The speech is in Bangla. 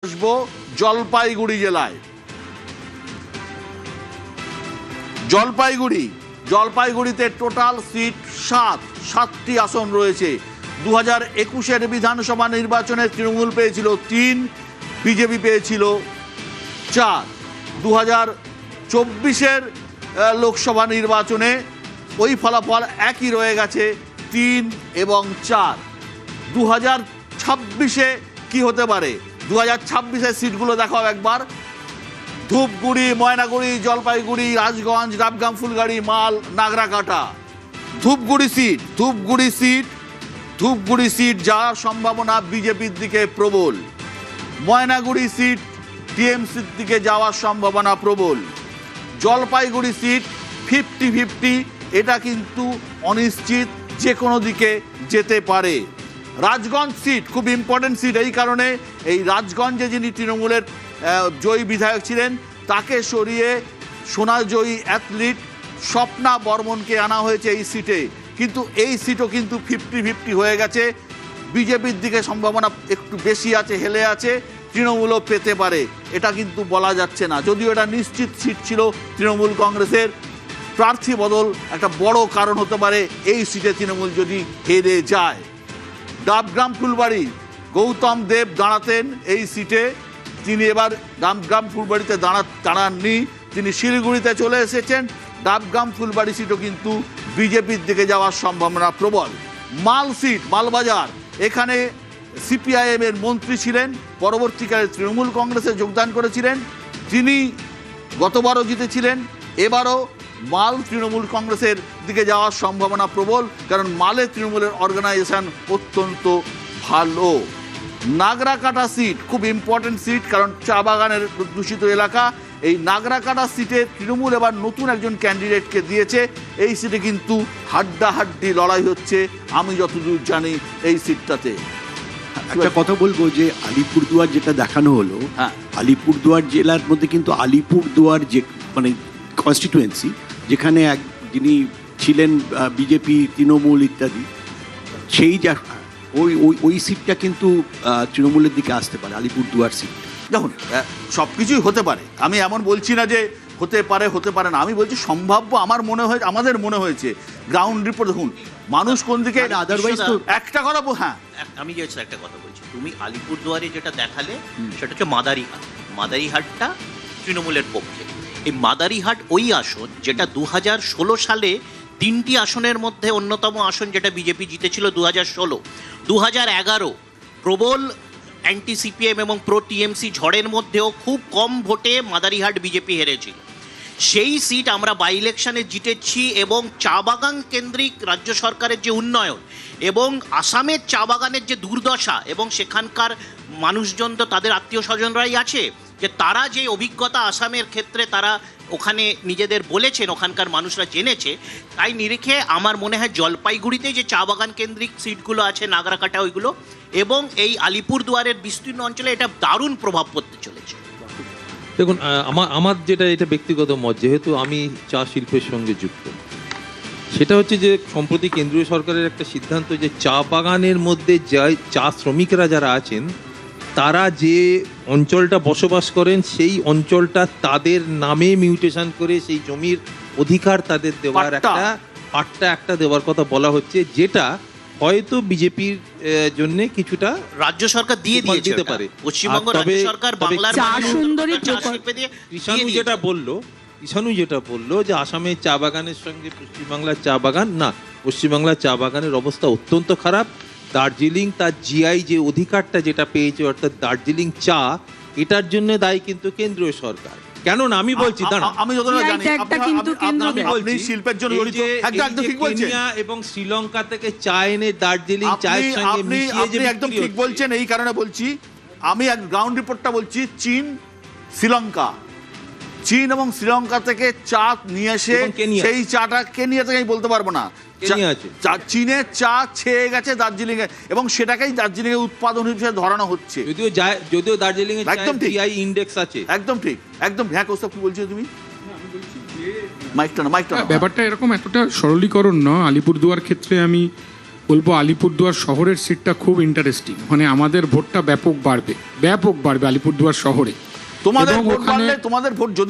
আসবো জলপাইগুড়ি জেলায়। জলপাইগুড়িতে টোটাল সিট সাতটি আসন রয়েছে। 2021-এর বিধানসভা নির্বাচনে তৃণমূল পেয়েছিল 3, বিজেপি পেয়েছিল 4। 2024-এর লোকসভা নির্বাচনে ওই ফলাফল একই রয়ে গেছে, 3 এবং 4। 2026-এ কি হতে পারে? 2026-এর সিটগুলো দেখাও একবার। ধূপগুড়ি, ময়নাগুড়ি, জলপাইগুড়ি, রাজগঞ্জ, ডাবগ্রাম, ফুলগাড়ি, মাল, নাগরাকাটা। ধূপগুড়ি সিট যাওয়ার সম্ভাবনা বিজেপির দিকে প্রবল। ময়নাগুড়ি সিট টিএমসির দিকে যাওয়ার সম্ভাবনা প্রবল। জলপাইগুড়ি সিট 50-50, এটা কিন্তু অনিশ্চিত, যে কোনো দিকে যেতে পারে। রাজগঞ্জ সিট খুব ইম্পর্টেন্ট সিট, এই কারণে এই রাজগঞ্জে যিনি তৃণমূলের জয়ী বিধায়ক ছিলেন তাকে সরিয়ে সোনাজয়ী অ্যাথলিট স্বপ্না বর্মনকে আনা হয়েছে এই সিটে, কিন্তু এই সিটও কিন্তু 50-50 হয়ে গেছে। বিজেপির দিকে সম্ভাবনা একটু বেশি আছে, হেলে আছে, তৃণমূলও পেতে পারে, এটা কিন্তু বলা যাচ্ছে না। যদিও এটা নিশ্চিত সিট ছিল তৃণমূল কংগ্রেসের, প্রার্থী বদল একটা বড় কারণ হতে পারে এই সিটে তৃণমূল যদি হেরে যায়। ডাবগ্রাম ফুলবাড়ি, গৌতম দেব দাঁড়াতেন এই সিটে, তিনি এবার ডাবগ্রাম ফুলবাড়িতে দাঁড়াননি, তিনি শিলিগুড়িতে চলে এসেছেন। ডাবগ্রাম ফুলবাড়ি সিটও কিন্তু বিজেপির দিকে যাওয়ার সম্ভাবনা প্রবল। মাল সিট, মালবাজার, এখানে সিপিআইএম এর মন্ত্রী ছিলেন, পরবর্তীকালে তৃণমূল কংগ্রেসে যোগদান করেছিলেন, তিনি গতবারও জিতেছিলেন, এবারও মাল তৃণমূল কংগ্রেসের দিকে যাওয়ার সম্ভাবনা প্রবল, কারণ মালে তৃণমূলের অর্গানাইজেশন অত্যন্ত ভালো। নাগরাকাটা সিট খুব ইম্পর্টেন্ট সিট, কারণ চা বাগানের দূষিত এলাকা। এই নাগরাকাটা সিটে তৃণমূল এবার নতুন একজন ক্যান্ডিডেটকে দিয়েছে, এই সিটে কিন্তু হাড্ডাহাড্ডি লড়াই হচ্ছে আমি যতদূর জানি এই সিটটাতে। একটা কথা বলবো যে আলিপুরদুয়ার যেটা দেখানো হলো, আলিপুরদুয়ার জেলার মধ্যে কিন্তু আলিপুরদুয়ার যে মানে কনস্টিটুয়েন্সি, যেখানে যিনি ছিলেন বিজেপি, তৃণমূল ইত্যাদি, সেই যা ওই সিটটা কিন্তু তৃণমূলের দিকে আসতে পারে, আলিপুরদুয়ার সিট। দেখুন, সব কিছুই হতে পারে, আমি এমন বলছি না যে হতে পারে না, আমি বলছি সম্ভাব্য। আমাদের মনে হয়েছে গ্রাউন্ড রিপোর্ট দেখুন মানুষ কোন দিকে, আদারওয়াইজ তো একটা কথা। হ্যাঁ, আমি যে একটা কথা বলছি, তুমি আলিপুরদুয়ারে যেটা দেখালে সেটা হচ্ছে মাদারিহাটটা তৃণমূলের পক্ষে। এই মাদারিহাট ওই আসন যেটা 2016 সালে 3টি আসনের মধ্যে অন্যতম আসন, যেটা বিজেপি জিতেছিল 2016। 2011 প্রবল অ্যান্টি সিপিএম এবং প্রো টিএমসি ঝড়ের মধ্যেও খুব কম ভোটে মাদারিহাট বিজেপি হেরেছিল। সেই সিট আমরা বাই ইলেকশনে জিতেছি, এবং চা বাগান কেন্দ্রিক রাজ্য সরকারের যে উন্নয়ন এবং আসামের চা বাগানের যে দুর্দশা, এবং সেখানকার মানুষজন তো তাদের আত্মীয় স্বজনরাই আছে, যে তারা যে অভিজ্ঞতা আসামের ক্ষেত্রে তারা ওখানে নিজেদের বলেছেন, ওখানকার মানুষরা জেনেছে, তাই নিরিখে আমার মনে হয় জলপাইগুড়িতে যে চা বাগান কেন্দ্রিক সিটগুলো আছে, নাগরাকাটা ওইগুলো, এবং এই আলিপুরদুয়ারের বিস্তীর্ণ অঞ্চলে এটা দারুণ প্রভাব পড়তে চলেছে। দেখুন, আমার এটা ব্যক্তিগত মত, যেহেতু আমি চা শিল্পের সঙ্গে যুক্ত, সেটা হচ্ছে যে সম্প্রতি কেন্দ্রীয় সরকারের একটা সিদ্ধান্ত, যে চা বাগানের মধ্যে চা শ্রমিকরা যারা আছেন তারা যে অঞ্চলটা বসবাস করেন সেই অঞ্চলটা তাদের নামে মিউটেশন করে সেই জমির অধিকার তাদের দেওয়ার একটা দেওয়ার কথা বলা হচ্ছে, যেটা হয়তো বিজেপির জন্য কিছুটা রাজ্য সরকার দিতে পারে। পশ্চিমবঙ্গ রাজ্য সরকার বাংলার ঈশানু যেটা বললো যে আসামের চা বাগানের সঙ্গে পশ্চিমবাংলার চা বাগান না, পশ্চিমবাংলার চা বাগানের অবস্থা অত্যন্ত খারাপ। দার্জিলিং তার জিআই যে অধিকারটা যেটা পেয়েছে, অর্থাৎ দার্জিলিং চা, এটার জন্য দায়ী কিন্তু কেন্দ্রীয় সরকার। কেননা আমি বলছি, কেনিয়া এবং শ্রীলঙ্কা থেকে চা এনে দার্জিলিং চায়ের সঙ্গে মিশিয়ে যে একদম ঠিক বলছেন, এই কারণে বলছি আমি এক গ্রাউন্ড রিপোর্টটা বলছি। চীন এবং শ্রীলঙ্কা থেকে চা নিয়ে এসে সেই চাটা কেনিয়া থেকে আমি বলতে পারবো না, চীনের চা ছেয়ে গেছে দার্জিলিং এ, এবং সেটাকেই দার্জিলিং এ উৎপাদন হিসেবে ধরানো হচ্ছে, যদিও দার্জিলিং এর একদম জিআই ইন্ডেক্স আছে। একদম ঠিক, একদম। হ্যাঁ কৌস্তব, কি বলছো তুমি? ব্যাপারটা এরকম এতটা সরলীকরণ না। আলিপুরদুয়ার ক্ষেত্রে আমি বলবো আলিপুরদুয়ার শহরের সিটটা খুব ইন্টারেস্টিং, মানে আমাদের ভোটটা ব্যাপক বাড়বে আলিপুরদুয়ার শহরে। তোমাদের এবং ভোট ওখানে বাড়লে, তোমাদের ভোট যদি